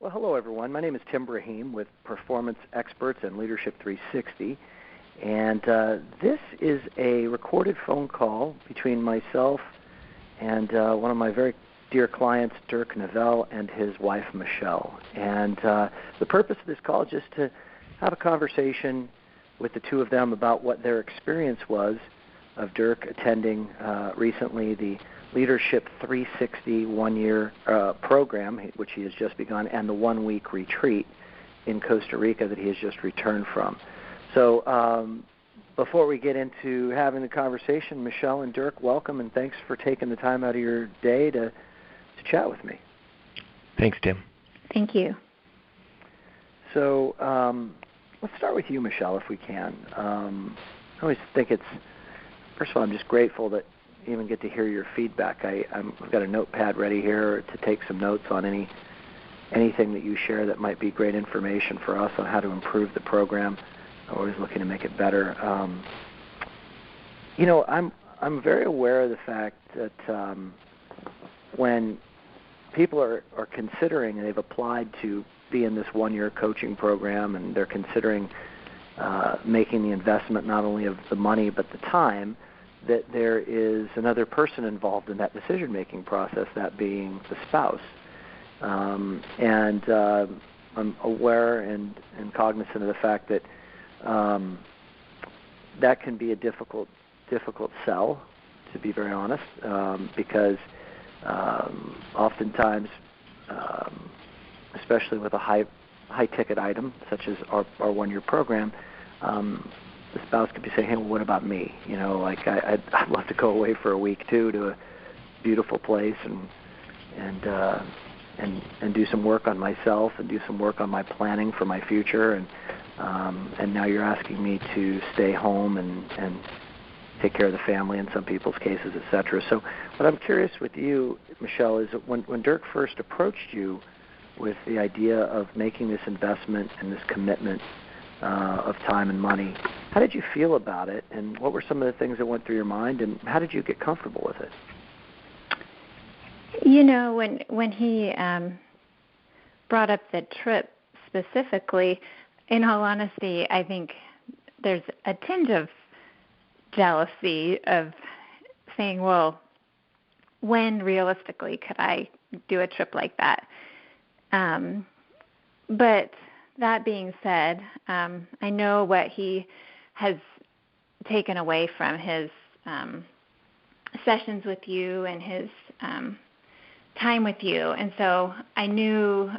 Well, hello, everyone. My name is Tim Brahim with Performance Experts and Leadership 360, and this is a recorded phone call between myself and one of my very dear clients, Dirk Nevelle, and his wife, Michelle. And the purpose of this call is just to have a conversation with the two of them about what their experience was of Dirk attending recently the Leadership 360 one-year program, which he has just begun, and the one-week retreat in Costa Rica that he has just returned from. So before we get into having the conversation, Michelle and Dirk, welcome, and thanks for taking the time out of your day to chat with me. Thanks, Tim. Thank you. So let's start with you, Michelle, if we can. I always think first of all, I'm just grateful that you even get to hear your feedback. I've got a notepad ready here to take some notes on anything that you share that might be great information for us on how to improve the program. I'm always looking to make it better. I'm very aware of the fact that when people are considering and they've applied to be in this one-year coaching program and they're considering making the investment not only of the money but the time, that there is another person involved in that decision-making process, that being the spouse. And I'm aware and cognizant of the fact that that can be a difficult sell, to be very honest, because oftentimes, especially with a high-ticket item such as our one-year program, the spouse could be saying, "Hey, well, what about me? I'd love to go away for a week too to a beautiful place and do some work on myself and do some work on my planning for my future. And now you're asking me to stay home and take care of the family in some people's cases, etc." So, what I'm curious with you, Michelle, is when Dirk first approached you with the idea of making this investment and this commitment of time and money, how did you feel about it, and what were some of the things that went through your mind, and how did you get comfortable with it? When he brought up the trip specifically, in all honesty, I think there's a tinge of jealousy of saying, well, when realistically could I do a trip like that? But that being said, I know what he has taken away from his sessions with you and his time with you. And so I knew,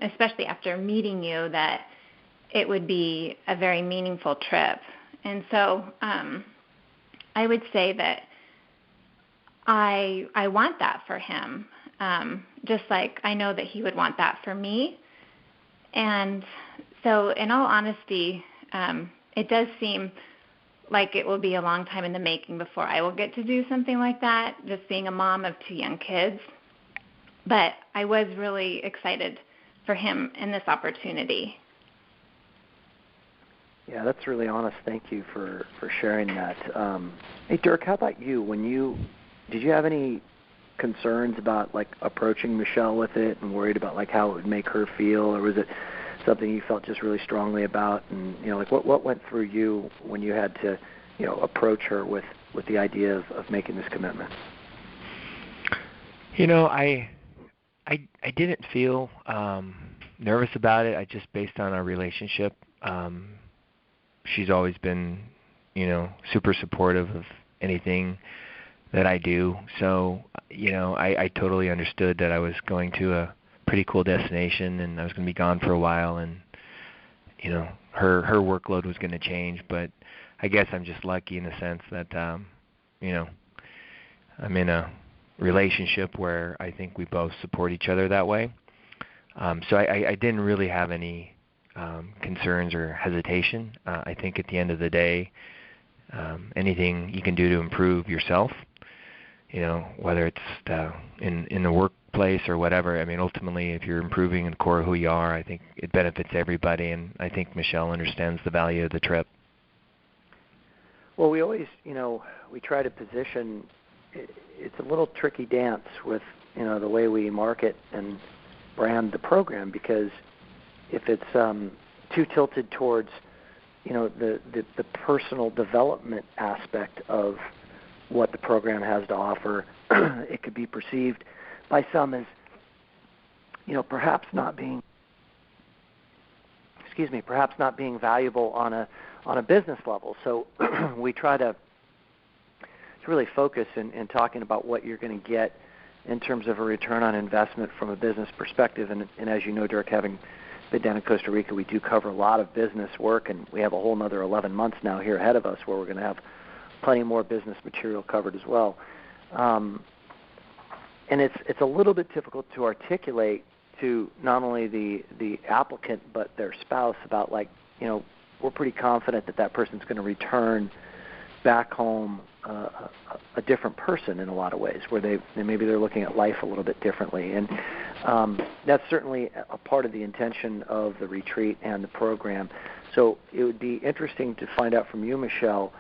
especially after meeting you, that it would be a very meaningful trip. And so I would say that I want that for him, just like I know that he would want that for me. And so in all honesty, it does seem like it will be a long time in the making before I will get to do something like that, just being a mom of two young kids. But I was really excited for him in this opportunity. Yeah, that's really honest. Thank you for sharing that. Hey, Dirk, how about you? Did you have any concerns about approaching Michelle with it and worried about how it would make her feel, or was it something you felt just really strongly about? And what went through you when you had to approach her with the idea of making this commitment? I didn't feel nervous about it. I just, based on our relationship, she's always been super supportive of anything that I do. So I totally understood that I was going to a pretty cool destination and I was going to be gone for a while, and her workload was going to change. But I guess I'm just lucky in the sense that I'm in a relationship where I think we both support each other that way. So I didn't really have any concerns or hesitation. I think at the end of the day, anything you can do to improve yourself, whether it's in the workplace or whatever. I mean, ultimately, if you're improving in the core of who you are, I think it benefits everybody, and I think Michelle understands the value of the trip. Well, we always, we try to position. It's a little tricky dance with, the way we market and brand the program, because if it's too tilted towards the personal development aspect of what the program has to offer, it could be perceived by some as perhaps not being valuable on a business level. So we try to really focus in talking about what you're going to get in terms of a return on investment from a business perspective. And as you know, Dirk, having been down in Costa Rica, we do cover a lot of business work, and we have a whole another 11 months now here ahead of us where we're going to have plenty more business material covered as well. And it's a little bit difficult to articulate to not only the applicant but their spouse about, we're pretty confident that person's going to return back home a different person in a lot of ways, where maybe they're looking at life a little bit differently. And that's certainly a part of the intention of the retreat and the program. So it would be interesting to find out from you, Michelle,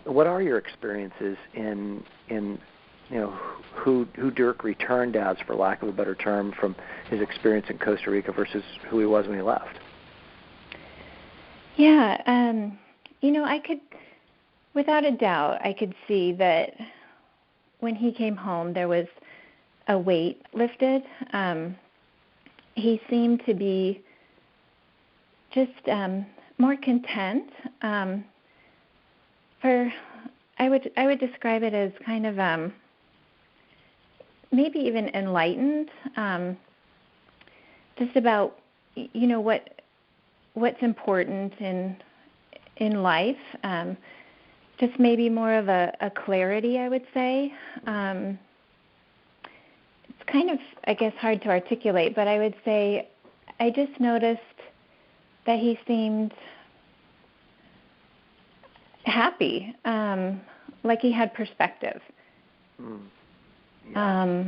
what are your experiences in who Dirk returned as, for lack of a better term, from his experience in Costa Rica versus who he was when he left? Yeah, I could, without a doubt, I could see that when he came home, there was a weight lifted. He seemed to be just more content. I would describe it as kind of maybe even enlightened, just about what's important in life. Just maybe more of a clarity, I would say. It's kind of, I guess, hard to articulate, but I would say I just noticed that he seemed happy, like he had perspective. Yeah.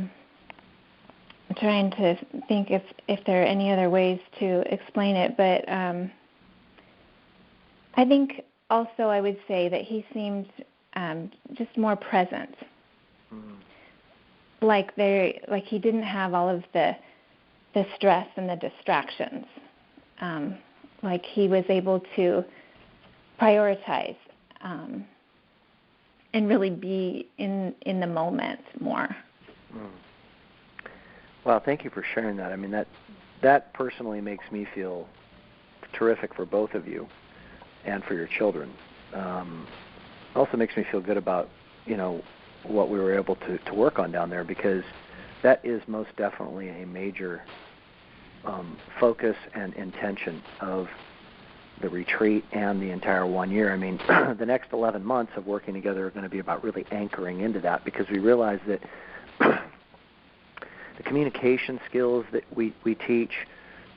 I'm trying to think if there are any other ways to explain it, but I think also I would say that he seemed just more present. Like he didn't have all of the stress and the distractions. Like he was able to prioritize and really be in the moment more. Well, thank you for sharing that. I mean, that personally makes me feel terrific for both of you and for your children. Also makes me feel good about what we were able to work on down there, because that is most definitely a major focus and intention of the retreat and the entire 1 year. I mean, the next 11 months of working together are going to be about really anchoring into that, because we realize that the communication skills that we teach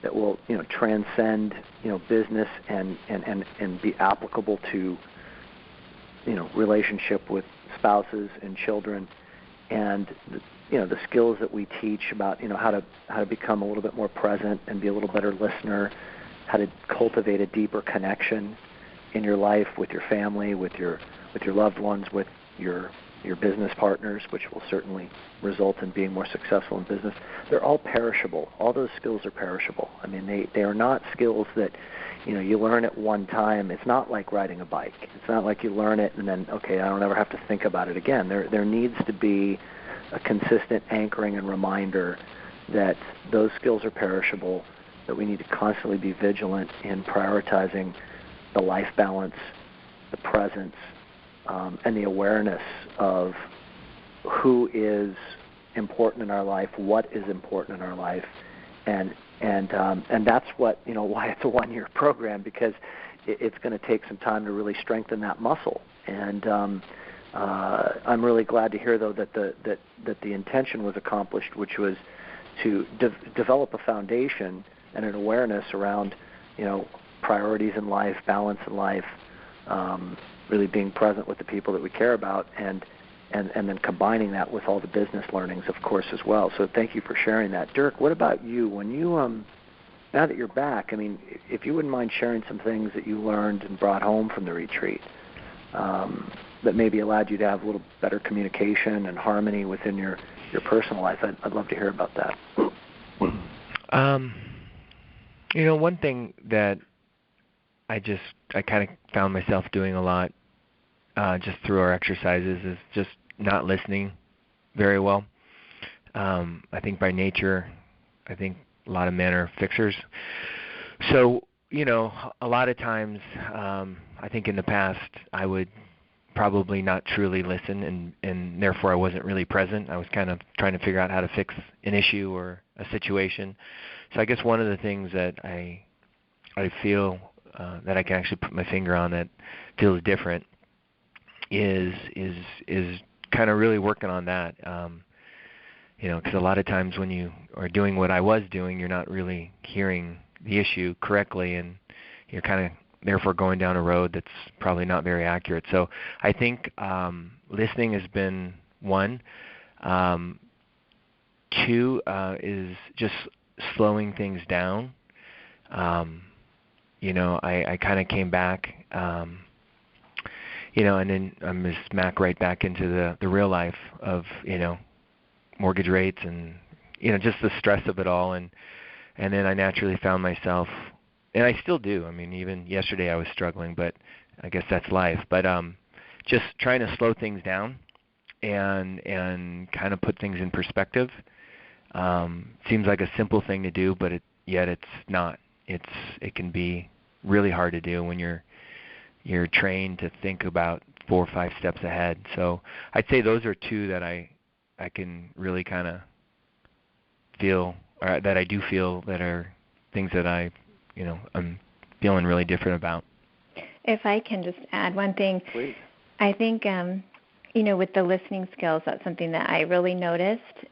that will transcend business and be applicable to relationship with spouses and children, and the skills that we teach about how to become a little bit more present and be a little better listener, how to cultivate a deeper connection in your life with your family, with your loved ones, with your business partners, which will certainly result in being more successful in business. They're all perishable. All those skills are perishable. I mean, they are not skills that you learn at one time. It's not like riding a bike. It's not like you learn it and then, okay, I don't ever have to think about it again. There needs to be a consistent anchoring and reminder that those skills are perishable, that we need to constantly be vigilant in prioritizing the life balance, the presence, and the awareness of who is important in our life, what is important in our life, and that's what why it's a 1 year program, because it's going to take some time to really strengthen that muscle. And I'm really glad to hear, though, that the intention was accomplished, which was to develop a foundation and an awareness around priorities in life, balance in life, really being present with the people that we care about, and then combining that with all the business learnings, of course, as well. So thank you for sharing that. Dirk, what about you? When you now that you're back, I mean, if you wouldn't mind sharing some things that you learned and brought home from the retreat that maybe allowed you to have a little better communication and harmony within your personal life, I'd love to hear about that. One thing that I kind of found myself doing a lot just through our exercises is just not listening very well. I think by nature, a lot of men are fixers. So, a lot of times, I think in the past, I would probably not truly listen, and therefore I wasn't really present. I was kind of trying to figure out how to fix an issue or a situation. So I guess one of the things that I feel that I can actually put my finger on that feels different is kind of really working on that. Because a lot of times when you are doing what I was doing, you're not really hearing the issue correctly, and you're kind of therefore going down a road that's probably not very accurate. So I think listening has been one. Two is just slowing things down. I kind of came back, and then I'm just smack right back into the real life of, mortgage rates and, just the stress of it all. And then I naturally found myself, and I still do. I mean, even yesterday I was struggling, but I guess that's life. But just trying to slow things down and kind of put things in perspective. Seems like a simple thing to do, but yet it's not. It can be really hard to do when you're trained to think about 4 or 5 steps ahead. So I'd say those are two that I can really kind of feel, or that I do feel, that are things that I'm feeling really different about. If I can just add one thing. Please. I think, with the listening skills, that's something that I really noticed.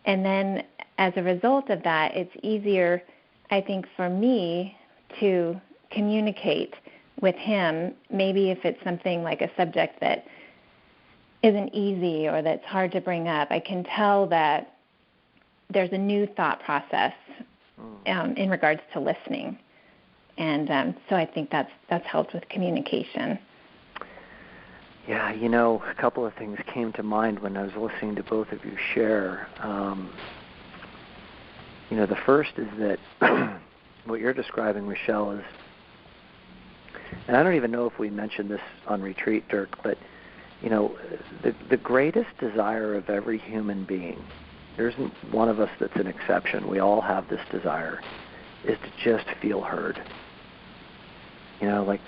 And then as a result of that, it's easier, I think, for me to communicate with him, maybe if it's something like a subject that isn't easy or that's hard to bring up. I can tell that there's a new thought process in regards to listening. And so I think that's helped with communication. Yeah, a couple of things came to mind when I was listening to both of you share. The first is that what you're describing, Michelle, is, and I don't even know if we mentioned this on retreat, Dirk, but, the greatest desire of every human being, there isn't one of us that's an exception, we all have this desire, is to just feel heard.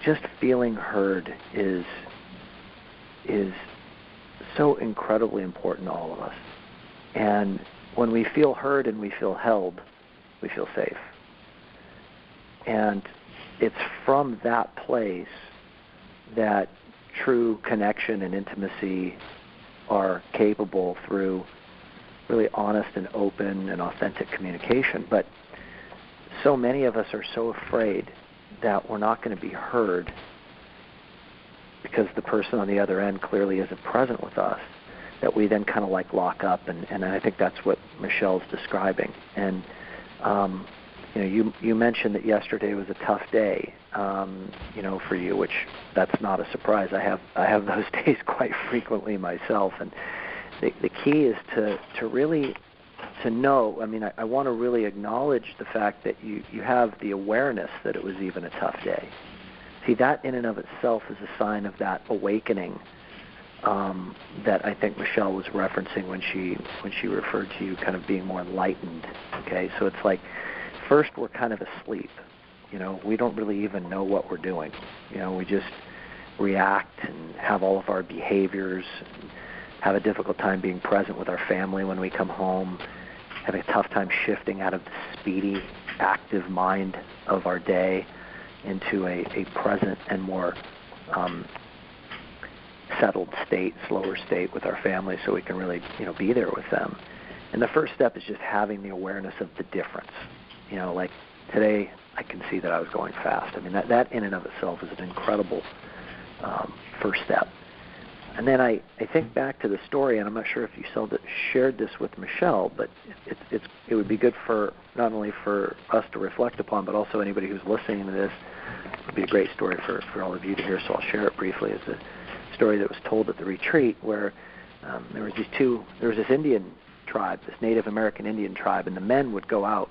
Just feeling heard is so incredibly important to all of us. And when we feel heard and we feel held, we feel safe. And it's from that place that true connection and intimacy are capable through really honest and open and authentic communication. But so many of us are so afraid that we're not going to be heard because the person on the other end clearly isn't present with us, that we then kind of lock up, and I think that's what Michelle's describing. And you mentioned that yesterday was a tough day, for you, which that's not a surprise. I have those days quite frequently myself, and the key is to really to know. I mean, I want to really acknowledge the fact that you have the awareness that it was even a tough day. See, that in and of itself is a sign of that awakening that I think Michelle was referencing when she referred to you kind of being more enlightened. Okay, so it's like first we're kind of asleep. We don't really even know what we're doing. We just react and have all of our behaviors, and have a difficult time being present with our family when we come home, have a tough time shifting out of the speedy, active mind of our day into a present and more settled state, slower state with our family, so we can really, be there with them. And the first step is just having the awareness of the difference. Like today, I can see that I was going fast. I mean, that in and of itself is an incredible first step. And then I think back to the story, and I'm not sure if you shared this with Michelle, but it would be good for not only for us to reflect upon, but also anybody who's listening to this. It would be a great story for all of you to hear, so I'll share it briefly. It's a story that was told at the retreat where there was this Indian tribe, this Native American Indian tribe, and the men would go out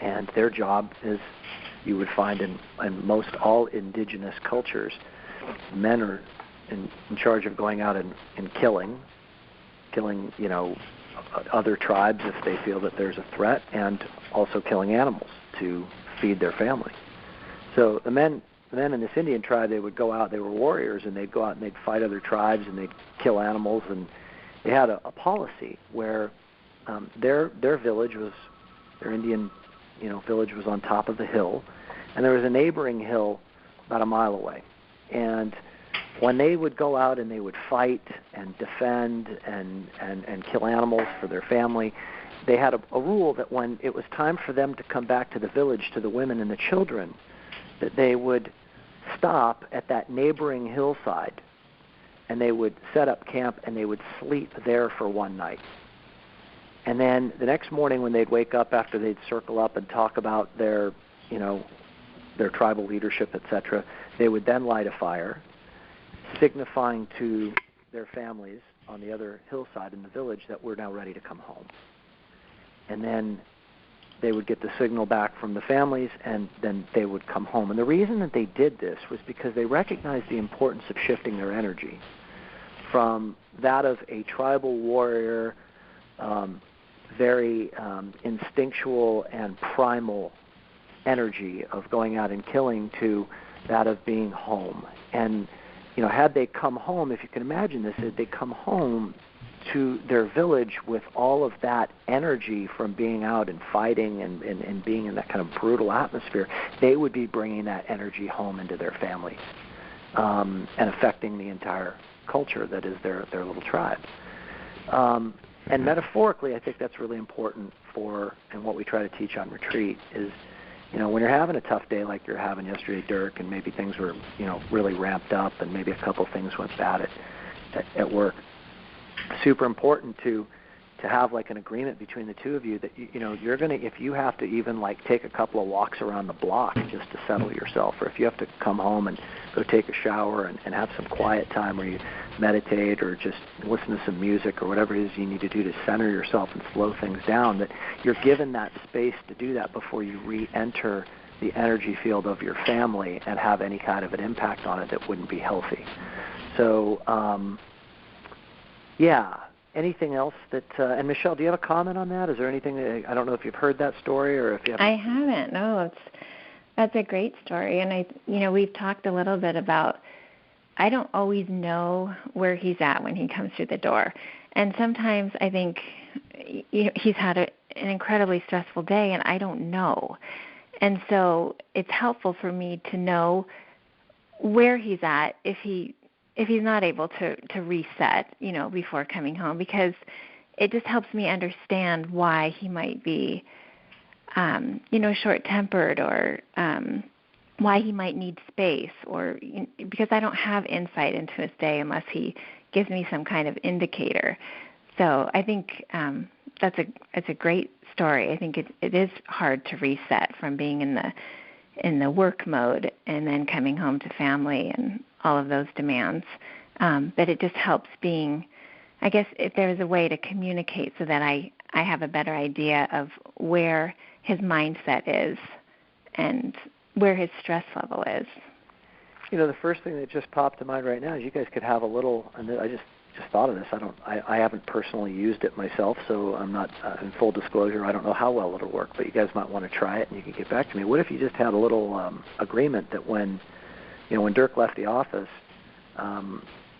And their job is, you would find in most all indigenous cultures, men are in charge of going out and killing, other tribes if they feel that there's a threat, and also killing animals to feed their family. So the men in this Indian tribe, they would go out, they were warriors, and they'd go out and they'd fight other tribes and they'd kill animals, and they had a policy where their village was, their Indian village was on top of the hill, and there was a neighboring hill about a mile away. And when they would go out and they would fight and defend and kill animals for their family, they had a rule that when it was time for them to come back to the village, to the women and the children, that they would stop at that neighboring hillside and they would set up camp and they would sleep there for one night. And then the next morning when they'd wake up after they'd circle up and talk about their tribal leadership, etc., they would then light a fire, signifying to their families on the other hillside in the village that we're now ready to come home. And then they would get the signal back from the families, and then they would come home. And the reason that they did this was because they recognized the importance of shifting their energy from that of a tribal warrior, very instinctual and primal energy of going out and killing, to that of being home. And had they come home, if you can imagine this, if they come home to their village with all of that energy from being out and fighting and being in that kind of brutal atmosphere, they would be bringing that energy home into their families and affecting the entire culture that is their little tribe. And metaphorically, I think that's really important and what we try to teach on retreat is, when you're having a tough day like you're having yesterday, Dirk, and maybe things were, really ramped up and maybe a couple things went bad at work, super important to have like an agreement between the two of you that, you're going to, if you have to even like take a couple of walks around the block just to settle yourself, or if you have to come home and go take a shower and have some quiet time where you meditate or just listen to some music or whatever it is you need to do to center yourself and slow things down, that you're given that space to do that before you re-enter the energy field of your family and have any kind of an impact on it that wouldn't be healthy. So, anything else that, and Michelle, do you have a comment on that? Is there anything I don't know if you've heard that story or if you haven't. I haven't. No, that's a great story. And we've talked a little bit about, I don't always know where he's at when he comes through the door. And sometimes I think he's had an incredibly stressful day and I don't know. And so it's helpful for me to know where he's at if he's not able to reset, before coming home, because it just helps me understand why he might be, short-tempered, or why he might need space, or because I don't have insight into his day unless he gives me some kind of indicator. So I think it's a great story. I think it is hard to reset from being in the work mode and then coming home to family and all of those demands. But it just helps being, I guess, if there's a way to communicate so that I have a better idea of where his mindset is and where his stress level is. The first thing that just popped to mind right now is you guys could have a little, and I just thought of this. I haven't personally used it myself, so I'm not, in full disclosure, I don't know how well it'll work, but you guys might want to try it and you can get back to me. What if you just had a little agreement that when Dirk left the office,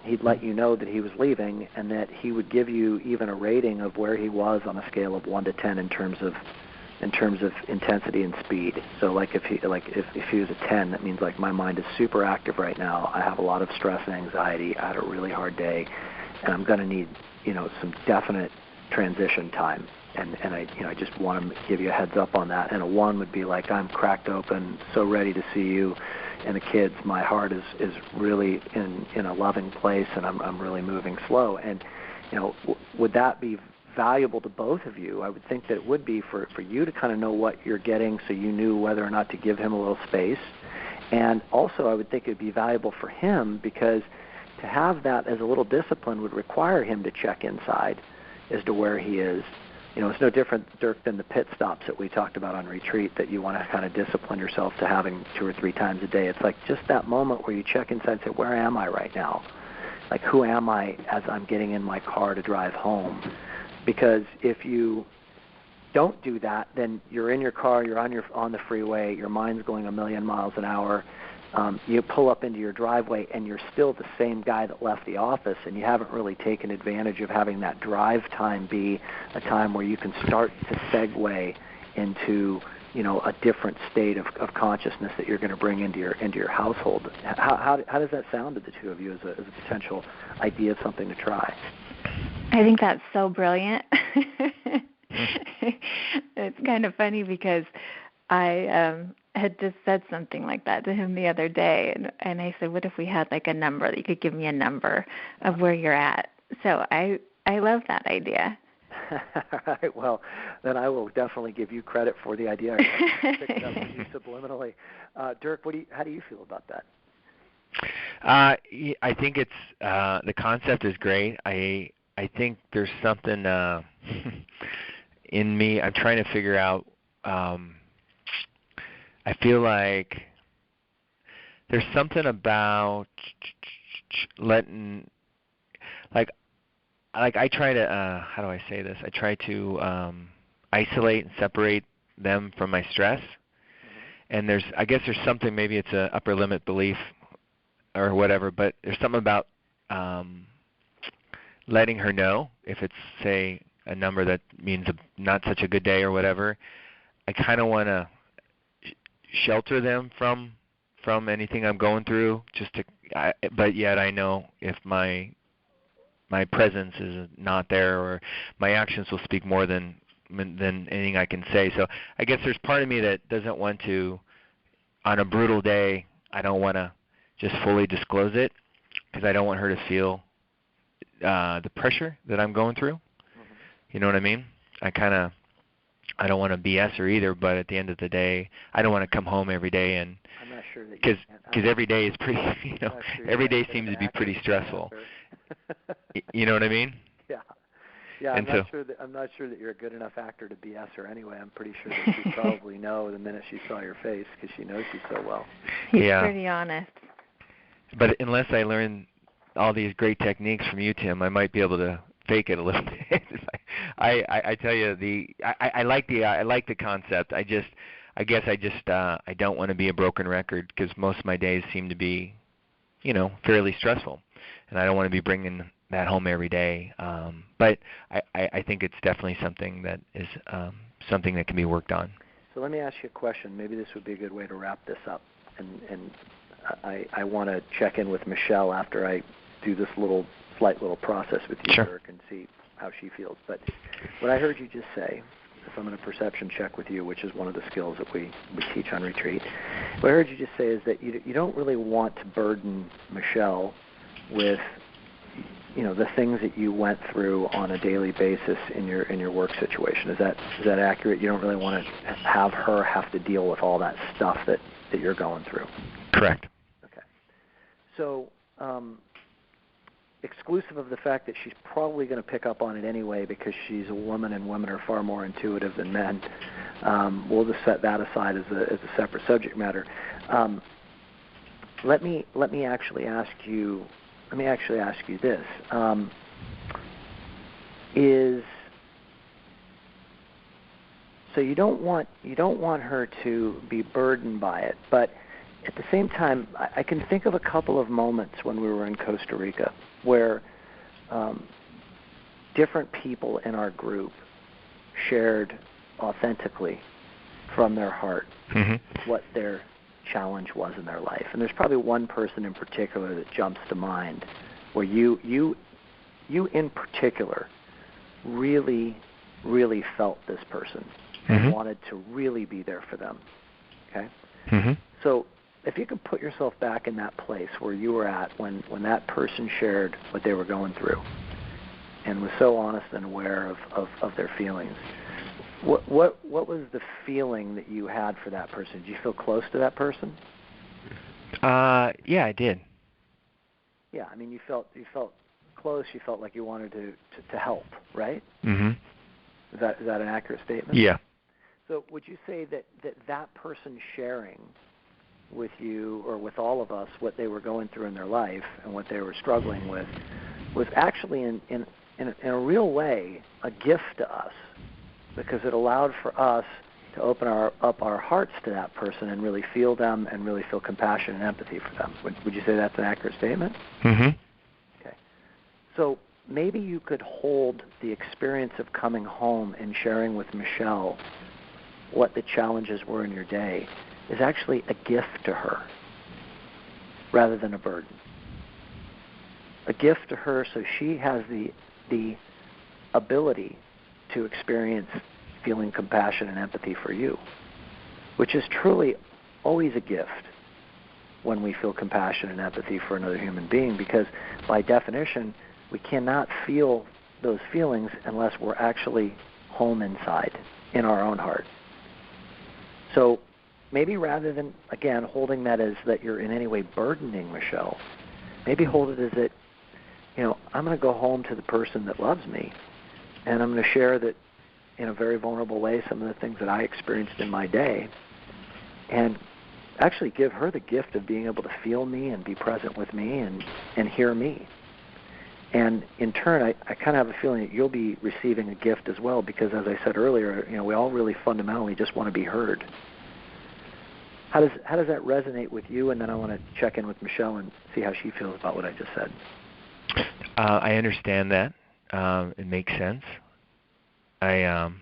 he'd let you know that he was leaving, and that he would give you even a rating of where he was on a scale of 1 to 10 in terms of intensity and speed. So like if he was a 10, that means like my mind is super active right now. I have a lot of stress and anxiety. I had a really hard day, and I'm going to need some definite transition time. And I just want to give you a heads up on that. And a 1 would be like, I'm cracked open, so ready to see you. And the kids, my heart is really in a loving place, and I'm really moving slow. And would that be valuable to both of you? I would think that it would be for you to kind of know what you're getting, so you knew whether or not to give him a little space. And also, I would think it would be valuable for him, because to have that as a little discipline would require him to check inside as to where he is, it's no different, Dirk, than the pit stops that we talked about on retreat that you want to kind of discipline yourself to having 2 or 3 times a day. It's like just that moment where you check inside and say, where am I right now? Like, who am I as I'm getting in my car to drive home? Because if you don't do that, then you're in your car, you're on the freeway, your mind's going a million miles an hour. You pull up into your driveway, and you're still the same guy that left the office, and you haven't really taken advantage of having that drive time be a time where you can start to segue into a different state of consciousness that you're going to bring into your household. How does that sound to the two of you as a potential idea of something to try? I think that's so brilliant. It's kind of funny because I had just said something like that to him the other day, and I said, what if we had like a number, that you could give me a number of where you're at? So I love that idea. All right, well, then I will definitely give you credit for the idea. I picked it up from you subliminally. Dirk, how do you feel about that? I think it's the concept is great. I think there's something in me. I'm trying to figure out. I feel like there's something about letting, like I try to, how do I say this? I try to isolate and separate them from my stress. And I guess there's something, maybe it's a upper limit belief or whatever, but there's something about letting her know if it's, say, a number that means not such a good day or whatever. I kind of want to shelter them from anything I'm going through, but yet I know if my presence is not there, or my actions will speak more than anything I can say. So I guess there's part of me that doesn't want to, on a brutal day, I don't want to just fully disclose it, because I don't want her to feel the pressure that I'm going through. Mm-hmm. You know what I mean? I don't want to BS her either, but at the end of the day, I don't want to come home every day and, I'm not sure that because every day is pretty, every day seems to be pretty stressful. You know what I mean? Yeah. Yeah, I'm not sure that you're a good enough actor to BS her anyway. I'm pretty sure that she'd probably know the minute she saw your face, because she knows you so well. He's pretty honest. But unless I learn all these great techniques from you, Tim, I might be able to fake it a little bit. I tell you, I like the concept. I guess I don't want to be a broken record, because most of my days seem to be, fairly stressful, and I don't want to be bringing that home every day. But I think it's definitely something that is something that can be worked on. So let me ask you a question. Maybe this would be a good way to wrap this up, and I want to check in with Michelle after I do this slight little process with you, sure, Dirk, and see how she feels. But what I heard you just say, if I'm in a perception check with you, which is one of the skills that we teach on retreat, what I heard you just say is that you don't really want to burden Michelle with the things that you went through on a daily basis in your work situation. Is that accurate? You don't really want to have her have to deal with all that stuff that you're going through. Correct. Okay. So exclusive of the fact that she's probably going to pick up on it anyway, because she's a woman and women are far more intuitive than men. We'll just set that aside as a separate subject matter. Let me actually ask you this: so you don't want her to be burdened by it, but at the same time, I can think of a couple of moments when we were in Costa Rica where different people in our group shared authentically from their heart what their challenge was in their life. And there's probably one person in particular that jumps to mind where you in particular really, really felt this person and wanted to really be there for them. Okay? Mm-hmm. So if you could put yourself back in that place where you were at when that person shared what they were going through and was so honest and aware of their feelings, what was the feeling that you had for that person? Did you feel close to that person? Yeah, I did. Yeah, I mean, you felt close. You felt like you wanted to help, right? Mm-hmm. Is that an accurate statement? Yeah. So would you say that person sharing with you or with all of us what they were going through in their life and what they were struggling with was actually in a real way a gift to us, because it allowed for us to open up our hearts to that person and really feel them and really feel compassion and empathy for them. Would you say that's an accurate statement? Mm-hmm. Okay. So maybe you could hold the experience of coming home and sharing with Michelle what the challenges were in your day is actually a gift to her rather than a burden. A gift to her so she has the ability to experience feeling compassion and empathy for you, which is truly always a gift when we feel compassion and empathy for another human being, because by definition, we cannot feel those feelings unless we're actually home inside in our own heart. So maybe rather than, again, holding that as that you're in any way burdening Michelle, maybe hold it as that, I'm going to go home to the person that loves me, and I'm going to share that in a very vulnerable way some of the things that I experienced in my day, and actually give her the gift of being able to feel me and be present with me and hear me. And in turn, I kind of have a feeling that you'll be receiving a gift as well, because as I said earlier, we all really fundamentally just want to be heard. How does that resonate with you? And then I want to check in with Michelle and see how she feels about what I just said. I understand that. It makes sense. I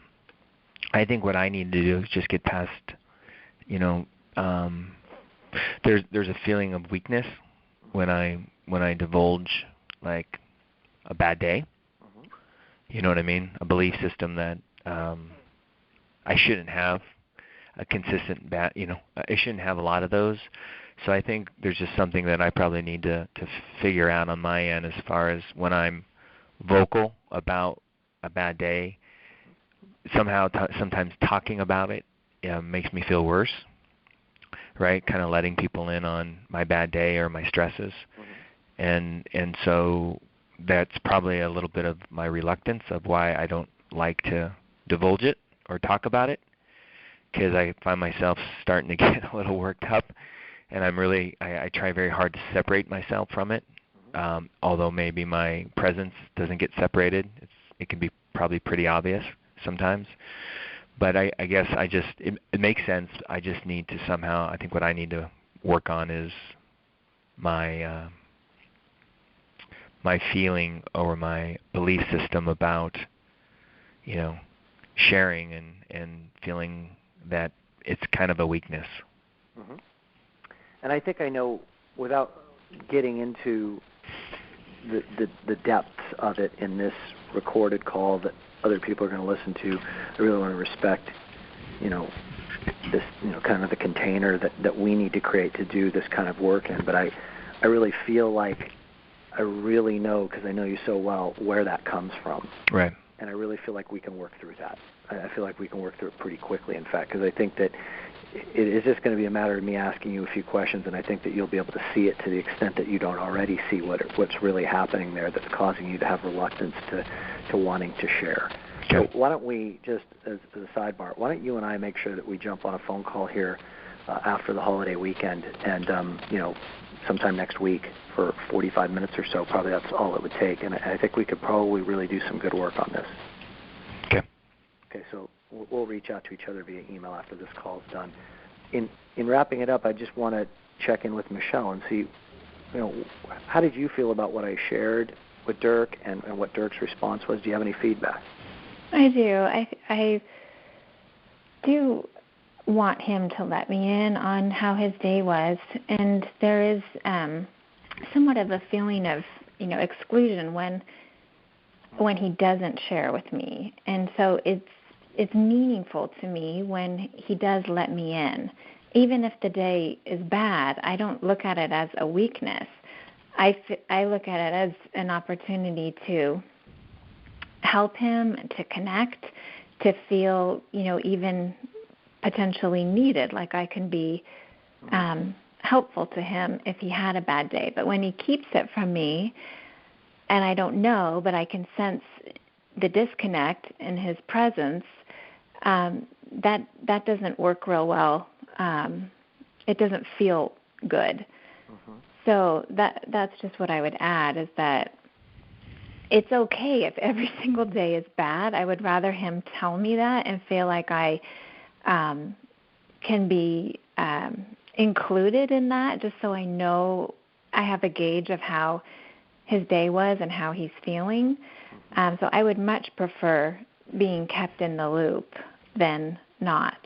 think what I need to do is just get past, there's a feeling of weakness when I divulge like a bad day. Mm-hmm. You know what I mean? A belief system that I shouldn't have a consistent I shouldn't have a lot of those. So I think there's just something that I probably need to figure out on my end as far as when I'm vocal about a bad day. Somehow, sometimes talking about it makes me feel worse, right? Kind of letting people in on my bad day or my stresses. Mm-hmm. And so that's probably a little bit of my reluctance of why I don't like to divulge it or talk about it, because I find myself starting to get a little worked up, and I try very hard to separate myself from it. Mm-hmm. Although maybe my presence doesn't get separated, it can be probably pretty obvious sometimes. But I guess it makes sense. I just need to somehow, I think what I need to work on is my feeling or my belief system about, sharing and feeling that it's kind of a weakness. Mm-hmm. And I think I know, without getting into the depths of it in this recorded call that other people are going to listen to, I really want to respect, this, kind of the container that we need to create to do this kind of work in. But I really feel like I really know, because I know you so well, where that comes from. Right. And I really feel like we can work through that. I feel like we can work through it pretty quickly, in fact, because I think that it is just going to be a matter of me asking you a few questions, and I think that you'll be able to see it to the extent that you don't already see what's really happening there that's causing you to have reluctance to wanting to share. Okay. So why don't we, just as a sidebar, why don't you and I make sure that we jump on a phone call here after the holiday weekend, and sometime next week for 45 minutes or so. Probably that's all it would take, and I think we could probably really do some good work on this. Okay. Okay, so we'll reach out to each other via email after this call is done. In wrapping it up, I just want to check in with Michelle and see, how did you feel about what I shared with Dirk and what Dirk's response was? Do you have any feedback? I do. I do want him to let me in on how his day was, and there is somewhat of a feeling of exclusion when he doesn't share with me, and so it's meaningful to me when he does let me in. Even if the day is bad, I don't look at it as a weakness. I look at it as an opportunity to help him, to connect, to feel, even potentially needed, like I can be helpful to him if he had a bad day. But when he keeps it from me, and I don't know, but I can sense the disconnect in his presence, that doesn't work real well. It doesn't feel good. Mm-hmm. So that's just what I would add, is that it's okay if every single day is bad. I would rather him tell me that and feel like I can be included in that, just so I know I have a gauge of how his day was and how he's feeling. So I would much prefer being kept in the loop than not,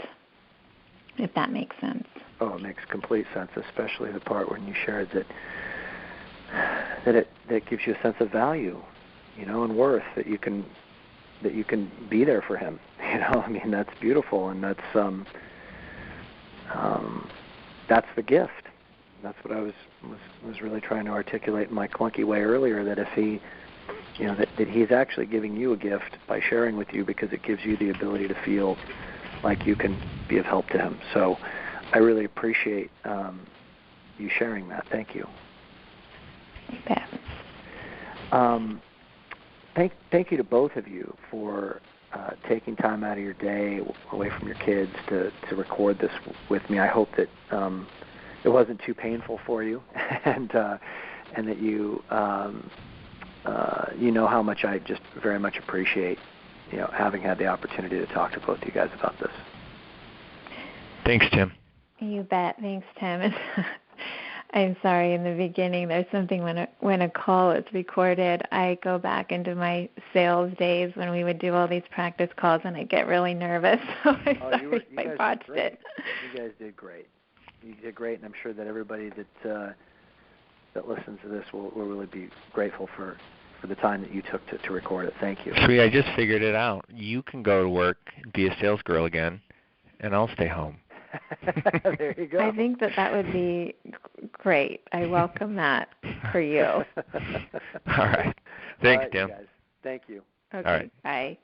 if that makes sense. Oh, it makes complete sense, especially the part when you shared that it gives you a sense of value, and worth, that you can be there for him. I mean, that's beautiful, and that's the gift. That's what I was really trying to articulate in my clunky way earlier, that if he, that he's actually giving you a gift by sharing with you, because it gives you the ability to feel like you can be of help to him. So I really appreciate you sharing that. Thank you. You bet. Thank you to both of you for taking time out of your day away from your kids to record this with me. I hope that it wasn't too painful for you, and that you know how much I just very much appreciate having had the opportunity to talk to both of you guys about this. Thanks, Tim. You bet. Thanks, Tim. I'm sorry, in the beginning, there's something when a call is recorded, I go back into my sales days when we would do all these practice calls, and I get really nervous. So I'm sorry if I botched it. You guys did great. You did great, and I'm sure that everybody that listens to this will really be grateful for the time that you took to record it. Thank you. Sweet, I just figured it out. You can go to work and be a sales girl again, and I'll stay home. There you go. I think that would be great. I welcome that for you. All right. Thanks, Tim. You guys. Thank you. Okay. All right. Bye.